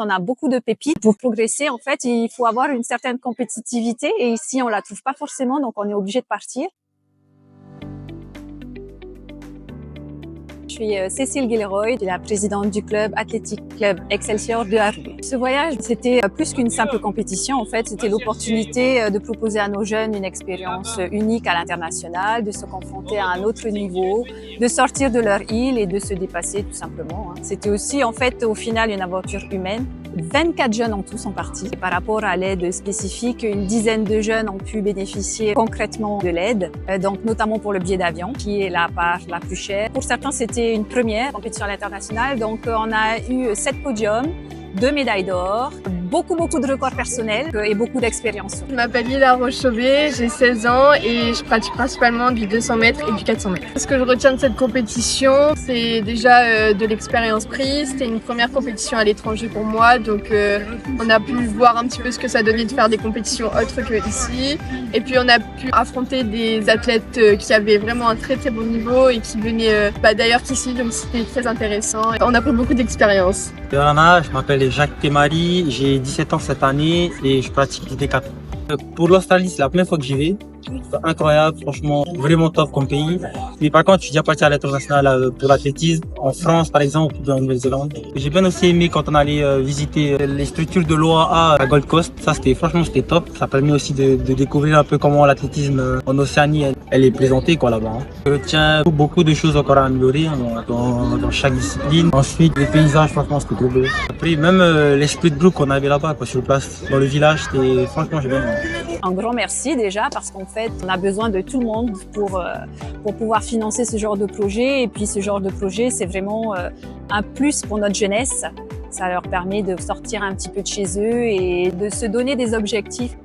On a beaucoup de pépites. Pour progresser, en fait, il faut avoir une certaine compétitivité et ici, on la trouve pas forcément, donc on est obligé de partir. Je suis Cécile Guilleroy, la présidente du club Athletic Club Excelsior de Haroué. Ce voyage, c'était plus qu'une simple compétition. En fait, c'était l'opportunité de proposer à nos jeunes une expérience unique à l'international, de se confronter à un autre niveau, de sortir de leur île et de se dépasser tout simplement. C'était aussi, en fait, au final, une aventure humaine. 24 jeunes en tout sont partis. Et par rapport à l'aide spécifique, une dizaine de jeunes ont pu bénéficier concrètement de l'aide, donc notamment pour le billet d'avion, qui est la part la plus chère. Pour certains, c'était une première compétition à l'international, donc on a eu 7 podiums, 2 médailles d'or, beaucoup de records personnels et beaucoup d'expérience. Je m'appelle Lila Roche-Chauvet, j'ai 16 ans et je pratique principalement du 200 mètres et du 400 mètres. Ce que je retiens de cette compétition, c'est déjà de l'expérience prise. C'était une première compétition à l'étranger pour moi, donc on a pu voir un petit peu ce que ça donnait de faire des compétitions autres que ici. Et puis on a pu affronter des athlètes qui avaient vraiment un très bon niveau et qui venaient d'ailleurs qu'ici, donc c'était très intéressant. On a pris beaucoup d'expérience. Yorana, je m'appelle Jacques Temari, j'ai 17 ans cette année et je pratique du décathlon. Pour l'Australie, c'est la première fois que j'y vais. C'est incroyable, franchement, vraiment top comme pays. Mais par contre, je suis déjà parti à l'international pour l'athlétisme, en France par exemple, ou en Nouvelle-Zélande. J'ai bien aussi aimé quand on allait visiter les structures de l'OAA à Gold Coast. Ça, franchement, c'était top. Ça permet aussi de découvrir un peu comment l'athlétisme en Océanie, elle est présentée quoi là-bas. Je retiens beaucoup de choses encore à améliorer dans chaque discipline. Ensuite, les paysages, franchement, c'était trop beau. Après, même l'esprit de groupe qu'on avait là-bas, sur place, dans le village, franchement, j'ai bien aimé. Un grand merci déjà parce qu'en fait, on a besoin de tout le monde pour pouvoir financer ce genre de projet. Et puis ce genre de projet, c'est vraiment un plus pour notre jeunesse. Ça leur permet de sortir un petit peu de chez eux et de se donner des objectifs.